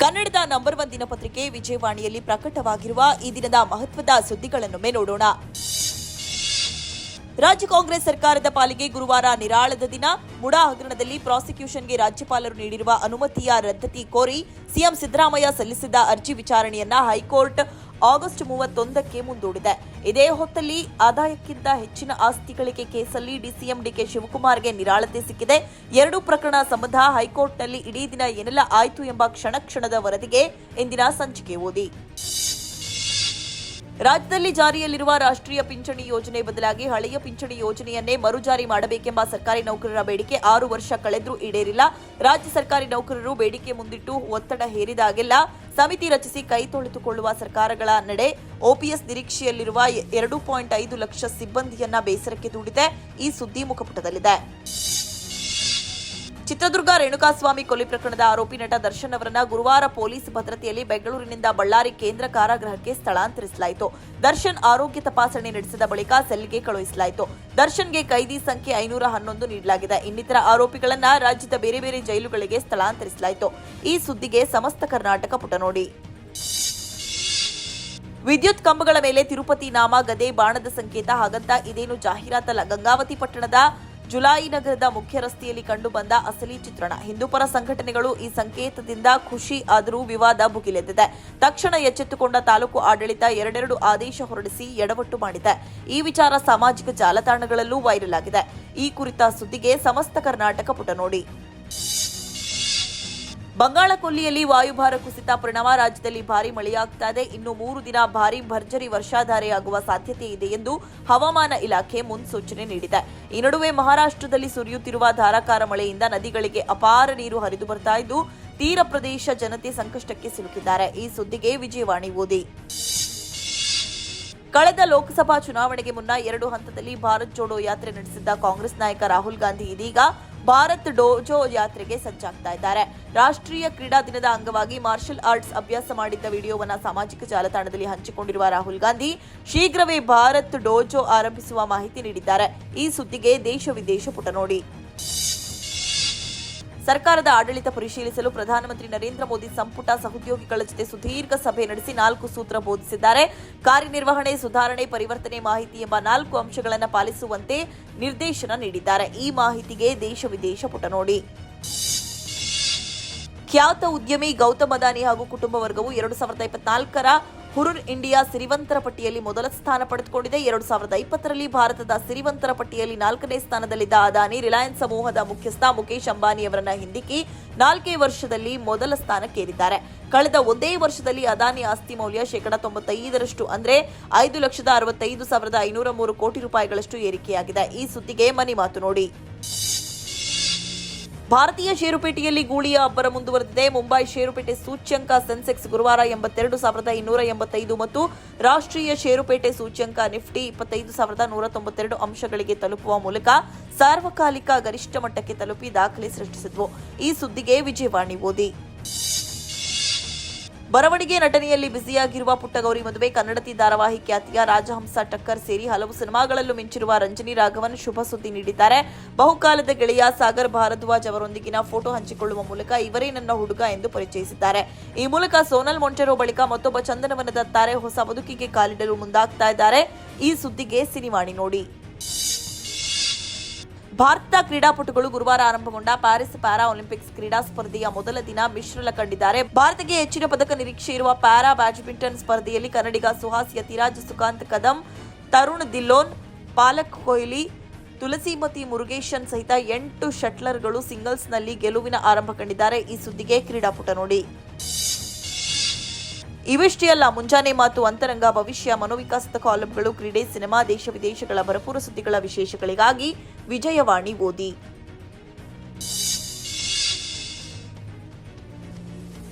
ಕನ್ನಡದ ನಂಬರ್ 1 ದಿನಪತ್ರಿಕೆ ವಿಜಯವಾಣಿಯಲ್ಲಿ ಪ್ರಕಟವಾಗಿರುವ ಈ ದಿನದ ಮಹತ್ವದ ಸುದ್ದಿಗಳನ್ನೊಮ್ಮೆ ನೋಡೋಣ. ರಾಜ್ಯ ಕಾಂಗ್ರೆಸ್ ಸರ್ಕಾರದ ಪಾಲಿಗೆ ಗುರುವಾರ ನಿರಾಳದ ದಿನ. ಮುಡಾ ಹಗರಣದಲ್ಲಿ ಪ್ರಾಸಿಕ್ಯೂಷನ್ಗೆ ರಾಜ್ಯಪಾಲರು ನೀಡಿರುವ ಅನುಮತಿಯ ರದ್ದತಿ ಕೋರಿ ಸಿಎಂ ಸಿದ್ದರಾಮಯ್ಯ ಸಲ್ಲಿಸಿದ್ದ ಅರ್ಜಿ ವಿಚಾರಣೆಯನ್ನ ಹೈಕೋರ್ಟ್ ಆಗಸ್ಟ್ 31ಕ್ಕೆ ಮುಂದೂಡಿದೆ. ಇದೇ ಹೊತ್ತಲ್ಲಿ ಆದಾಯಕ್ಕಿಂತ ಹೆಚ್ಚಿನ ಆಸ್ತಿ ಗಳಿಕೆ ಕೇಸಲ್ಲಿ ಡಿಸಿಎಂ ಡಿಕೆ ಶಿವಕುಮಾರ್ಗೆ ನಿರಾಳತೆ ಸಿಕ್ಕಿದೆ. ಎರಡೂ ಪ್ರಕರಣ ಸಂಬಂಧ ಹೈಕೋರ್ಟ್ನಲ್ಲಿ ಇಡೀ ದಿನ ಏನೆಲ್ಲ ಆಯಿತು ಎಂಬ ಕ್ಷಣದ ವರದಿಗೆ ಇಂದಿನ ಸಂಚಿಕೆ ಓದಿ. ರಾಜ್ಯದಲ್ಲಿ ಜಾರಿಯಲ್ಲಿರುವ ರಾಷ್ಟ್ರೀಯ ಪಿಂಚಣಿ ಯೋಜನೆ ಬದಲಾಗಿ ಹಳೆಯ ಪಿಂಚಣಿ ಯೋಜನೆಯನ್ನೇ ಮರುಜಾರಿ ಮಾಡಬೇಕೆಂಬ ಸರ್ಕಾರಿ ನೌಕರರ ಬೇಡಿಕೆ 6 ವರ್ಷ ಕಳೆದರೂ ಈಡೇರಿಲ್ಲ. ರಾಜ್ಯ ಸರ್ಕಾರಿ ನೌಕರರು ಬೇಡಿಕೆ ಮುಂದಿಟ್ಟು ಒತ್ತಡ ಹೇರಿದಾಗೆಲ್ಲ ಸಮಿತಿ ರಚಿಸಿ ಕೈ ತೊಳೆದುಕೊಳ್ಳುವ ಸರ್ಕಾರಗಳ ನಡೆ ಓಪಿಎಸ್ ನಿರೀಕ್ಷೆಯಲ್ಲಿರುವ 2.5 ಲಕ್ಷ ಸಿಬ್ಬಂದಿಯನ್ನ ಬೇಸರಕ್ಕೆ ದೂಡಿದೆ. ಈ ಸುದ್ದಿ ಮುಖಪುಟದಲ್ಲಿದೆ. ಚಿತ್ರದುರ್ಗ ರೇಣುಕಾಸ್ವಾಮಿ ಕೊಲೆ ಪ್ರಕರಣದ ಆರೋಪಿ ನಟ ದರ್ಶನ್ ಅವರನ್ನ ಗುರುವಾರ ಪೊಲೀಸ್ ಭದ್ರತೆಯಲ್ಲಿ ಬೆಂಗಳೂರಿನಿಂದ ಬಳ್ಳಾರಿ ಕೇಂದ್ರ ಕಾರಾಗೃಹಕ್ಕೆ ಸ್ಥಳಾಂತರಿಸಲಾಯಿತು. ದರ್ಶನ್ ಆರೋಗ್ಯ ತಪಾಸಣೆ ನಡೆಸಿದ ಬಳಿಕ ಸೆಲ್ಗೆ ಕಳುಹಿಸಲಾಯಿತು. ದರ್ಶನ್ಗೆ ಕೈದಿ ಸಂಖ್ಯೆ 511 ನೀಡಲಾಗಿದೆ. ಇನ್ನಿತರ ಆರೋಪಿಗಳನ್ನ ರಾಜ್ಯದ ಬೇರೆ ಬೇರೆ ಜೈಲುಗಳಿಗೆ ಸ್ಥಳಾಂತರಿಸಲಾಯಿತು. ಈ ಸುದ್ದಿಗೆ ಸಮಸ್ತ ಕರ್ನಾಟಕ ಪುಟ ನೋಡಿ. ವಿದ್ಯುತ್ ಕಂಬಗಳ ಮೇಲೆ ತಿರುಪತಿ ನಾಮ, ಗದೆ, ಬಾಣದ ಸಂಕೇತ ಹಾಗಂತ ಇದೇನು ಜಾಹೀರಾತಲ್ಲ. ಗಂಗಾವತಿ ಪಟ್ಟಣದ ಜುಲಾಯಿ ನಗರದ ಮುಖ್ಯ ರಸ್ತೆಯಲ್ಲಿ ಕಂಡುಬಂದ ಅಸಲಿ ಚಿತ್ರಣ. ಹಿಂದೂಪರ ಸಂಘಟನೆಗಳು ಈ ಸಂಕೇತದಿಂದ ಖುಷಿ ಆದರೂ ವಿವಾದ ಭುಗಿಲೆದ್ದಿದೆ. ತಕ್ಷಣ ಎಚ್ಚೆತ್ತುಕೊಂಡ ತಾಲೂಕು ಆಡಳಿತ ಎರಡೆರಡು ಆದೇಶ ಹೊರಡಿಸಿ ಎಡವಟ್ಟು ಮಾಡಿದೆ. ಈ ವಿಚಾರ ಸಾಮಾಜಿಕ ಜಾಲತಾಣಗಳಲ್ಲೂ ವೈರಲ್ ಆಗಿದೆ. ಈ ಕುರಿತ ಸುದ್ದಿಗೆ ಸಮಸ್ತ ಕರ್ನಾಟಕ ಪುಟ ನೋಡಿ. ಬಂಗಾಳ ಕೊಲ್ಲಿಯಲ್ಲಿ ವಾಯುಭಾರ ಕುಸಿತ ಪರಿಣಾಮ ರಾಜ್ಯದಲ್ಲಿ ಭಾರೀ ಮಳೆಯಾಗ್ತಾ ಇದೆ. ಇನ್ನು 3 ದಿನ ಭಾರೀ ಭರ್ಜರಿ ವರ್ಷಾಧಾರೆಯಾಗುವ ಸಾಧ್ಯತೆ ಇದೆ ಎಂದು ಹವಾಮಾನ ಇಲಾಖೆ ಮುನ್ಸೂಚನೆ ನೀಡಿದೆ. ಈ ನಡುವೆ ಮಹಾರಾಷ್ಟ್ರದಲ್ಲಿ ಸುರಿಯುತ್ತಿರುವ ಧಾರಾಕಾರ ಮಳೆಯಿಂದ ನದಿಗಳಿಗೆ ಅಪಾರ ನೀರು ಹರಿದು ಬರ್ತಾ ಇದ್ದು ತೀರ ಪ್ರದೇಶ ಜನತೆ ಸಂಕಷ್ಟಕ್ಕೆ ಸಿಲುಕಿದ್ದಾರೆ. ಈ ಸುದ್ದಿಗೆ ವಿಜಯವಾಣಿ ಓದಿ. ಕಳೆದ ಲೋಕಸಭಾ ಚುನಾವಣೆಗೆ ಮುನ್ನ 2 ಹಂತದಲ್ಲಿ ಭಾರತ್ ಜೋಡೋ ಯಾತ್ರೆ ನಡೆಸಿದ್ದ ಕಾಂಗ್ರೆಸ್ ನಾಯಕ ರಾಹುಲ್ ಗಾಂಧಿ ಇದೀಗ ಭಾರತ್ ಡೋಜೋ ಯಾತ್ರೆಗೆ ಸಜ್ಜಾಗ್ತಾ ಇದ್ದಾರೆ. ರಾಷ್ಟ್ರೀಯ ಕ್ರೀಡಾ ದಿನದ ಅಂಗವಾಗಿ ಮಾರ್ಷಲ್ ಆರ್ಟ್ಸ್ ಅಭ್ಯಾಸ ಮಾಡಿದ್ದ ವಿಡಿಯೋವನ್ನು ಸಾಮಾಜಿಕ ಜಾಲತಾಣದಲ್ಲಿ ಹಂಚಿಕೊಂಡಿರುವ ರಾಹುಲ್ ಗಾಂಧಿ ಶೀಘ್ರವೇ ಭಾರತ್ ಡೋಜೋ ಆರಂಭಿಸುವ ಮಾಹಿತಿ ನೀಡಿದ್ದಾರೆ. ಈ ಸುದ್ದಿಗೆ ದೇಶ ವಿದೇಶ ಪುಟ ನೋಡಿ. ಸರ್ಕಾರದ ಆಡಳಿತ ಪರಿಶೀಲಿಸಲು ಪ್ರಧಾನಮಂತ್ರಿ ನರೇಂದ್ರ ಮೋದಿ ಸಂಪುಟ ಸಹೋದ್ಯೋಗಿಗಳ ಜೊತೆ ಸುದೀರ್ಘ ಸಭೆ ನಡೆಸಿ 4 ಸೂತ್ರ ಬೋಧಿಸಿದ್ದಾರೆ. ಕಾರ್ಯನಿರ್ವಹಣೆ, ಸುಧಾರಣೆ, ಪರಿವರ್ತನೆ, ಮಾಹಿತಿ ಎಂಬ 4 ಅಂಶಗಳನ್ನು ಪಾಲಿಸುವಂತೆ ನಿರ್ದೇಶನ ನೀಡಿದ್ದಾರೆ. ಈ ಮಾಹಿತಿಗೆ ದೇಶ ವಿದೇಶ ಪುಟ ನೋಡಿ. ಖ್ಯಾತ ಉದ್ಯಮಿ ಗೌತಮ್ ಅದಾನಿ ಹಾಗೂ ಕುಟುಂಬ ವರ್ಗವು 2024ರ ಹುರುರ್ ಇಂಡಿಯಾ ಸಿರಿವಂತರ ಪಟ್ಟಿಯಲ್ಲಿ ಮೊದಲ ಸ್ಥಾನ ಪಡೆದುಕೊಂಡಿದೆ. 2020ರಲ್ಲಿ ಭಾರತದ ಸಿರಿವಂತರ ಪಟ್ಟಿಯಲ್ಲಿ 4ನೇ ಸ್ಥಾನದಲ್ಲಿದ್ದ ಅದಾನಿ ರಿಲಯನ್ಸ್ ಸಮೂಹದ ಮುಖ್ಯಸ್ಥ ಮುಕೇಶ್ ಅಂಬಾನಿ ಅವರನ್ನ ಹಿಂದಿಕ್ಕಿ 4 ವರ್ಷದಲ್ಲಿ ಮೊದಲ ಸ್ಥಾನಕ್ಕೇರಿದ್ದಾರೆ. ಕಳೆದ ಒಂದೇ ವರ್ಷದಲ್ಲಿ ಅದಾನಿ ಆಸ್ತಿ ಮೌಲ್ಯ 95% ಅಂದ್ರೆ 5,65,503 ಕೋಟಿ ರೂಪಾಯಿಗಳಷ್ಟು ಏರಿಕೆಯಾಗಿದೆ. ಈ ಸುದ್ದಿಗೆ ಮನಿ ಮಾತು ನೋಡಿ. ಭಾರತೀಯ ಷೇರುಪೇಟೆಯಲ್ಲಿ ಗೂಳಿಯ ಅಬ್ಬರ ಮುಂದುವರೆದಿದೆ. ಮುಂಬೈ ಷೇರುಪೇಟೆ ಸೂಚ್ಯಂಕ ಸೆನ್ಸೆಕ್ಸ್ ಗುರುವಾರ 82,285 ಮತ್ತು ರಾಷ್ಟ್ರೀಯ ಷೇರುಪೇಟೆ ಸೂಚ್ಯಂಕ ನಿಫ್ಟಿ 25,192 ಅಂಶಗಳಿಗೆ ತಲುಪುವ ಮೂಲಕ ಸಾರ್ವಕಾಲಿಕ ಗರಿಷ್ಠ ಮಟ್ಟಕ್ಕೆ ತಲುಪಿ ದಾಖಲೆ ಸೃಷ್ಟಿಸಿದ್ವು. ಈ ಸುದ್ದಿಗೆ ವಿಜಯವಾಣಿ ಓದಿ. ಬರವಣಿಗೆ ನಟನೆಯಲ್ಲಿ ಬ್ಯುಸಿಯಾಗಿರುವ ಪುಟ್ಟಗೌರಿ ಮದುವೆ, ಕನ್ನಡತಿ ಧಾರಾವಾಹಿ ಖ್ಯಾತಿಯ ರಾಜಹಂಸ ಟಕ್ಕರ್ ಸೇರಿ ಹಲವು ಸಿನಿಮಾಗಳಲ್ಲೂ ಮಿಂಚಿರುವ ರಂಜನಿ ರಾಘವನ್ ಶುಭ ಸುದ್ದಿ ನೀಡಿದ್ದಾರೆ. ಬಹುಕಾಲದ ಗೆಳೆಯ ಸಾಗರ್ ಭಾರದ್ವಾಜ್ ಅವರೊಂದಿಗಿನ ಫೋಟೋ ಹಂಚಿಕೊಳ್ಳುವ ಮೂಲಕ ಇವರೇ ನನ್ನ ಹುಡುಗ ಎಂದು ಪರಿಚಯಿಸಿದ್ದಾರೆ. ಈ ಮೂಲಕ ಸೋನಲ್ ಮೊಂಟೆರೋ ಬಳಿಕ ಮತ್ತೊಬ್ಬ ಚಂದನವನದ ತಾರೆ ಹೊಸ ಬದುಕಿಗೆ ಕಾಲಿಡಲು ಮುಂದಾಗ್ತಾ ಇದ್ದಾರೆ. ಈ ಸುದ್ದಿಗೆ ಸಿನಿಮಾಣಿ ನೋಡಿ. ಭಾರತ ಕ್ರೀಡಾಪಟುಗಳು ಗುರುವಾರ ಆರಂಭಗೊಂಡ ಪ್ಯಾರಿಸ್ ಪ್ಯಾರಾ ಒಲಿಂಪಿಕ್ಸ್ ಕ್ರೀಡಾ ಸ್ಪರ್ಧೆಯ ಮೊದಲ ದಿನ ಮಿಶ್ರಲ ಕಂಡಿದ್ದಾರೆ. ಭಾರತಕ್ಕೆ ಹೆಚ್ಚಿನ ಪದಕ ನಿರೀಕ್ಷೆ ಇರುವ ಪ್ಯಾರಾ ಬ್ಯಾಡ್ಮಿಂಟನ್ ಸ್ಪರ್ಧೆಯಲ್ಲಿ ಕನ್ನಡಿಗ ಸುಹಾಸ್ ಯತಿರಾಜ್, ಸುಕಾಂತ್ ಕದಂ, ತರುಣ್ ಧಿಲ್ಲೋನ್, ಪಾಲಕ್ ಕೊಹ್ಲಿ, ತುಳಸಿಮತಿ ಮುರುಗೇಶನ್ ಸಹಿತ 8 ಶಟ್ಲರ್ಗಳು ಸಿಂಗಲ್ಸ್ನಲ್ಲಿ ಗೆಲುವಿನ ಆರಂಭ ಕಂಡಿದ್ದಾರೆ. ಈ ಸುದ್ದಿಗೆ ಕ್ರೀಡಾಪುಟ ನೋಡಿ. ಇವಿಷ್ಟೇ ಅಲ್ಲ, ಮುಂಜಾನೆ ಮಾತು, ಅಂತರಂಗ, ಭವಿಷ್ಯ, ಮನೋವಿಕಾಸದ ಕಾಲಂಗಳು, ಕ್ರೀಡೆ, ಸಿನಿಮಾ, ದೇಶ ವಿದೇಶಗಳ ಭರಪೂರ ಸುದ್ದಿಗಳ ವಿಶೇಷಗಳಿಗಾಗಿ ವಿಜಯವಾಣಿ ಓದಿ.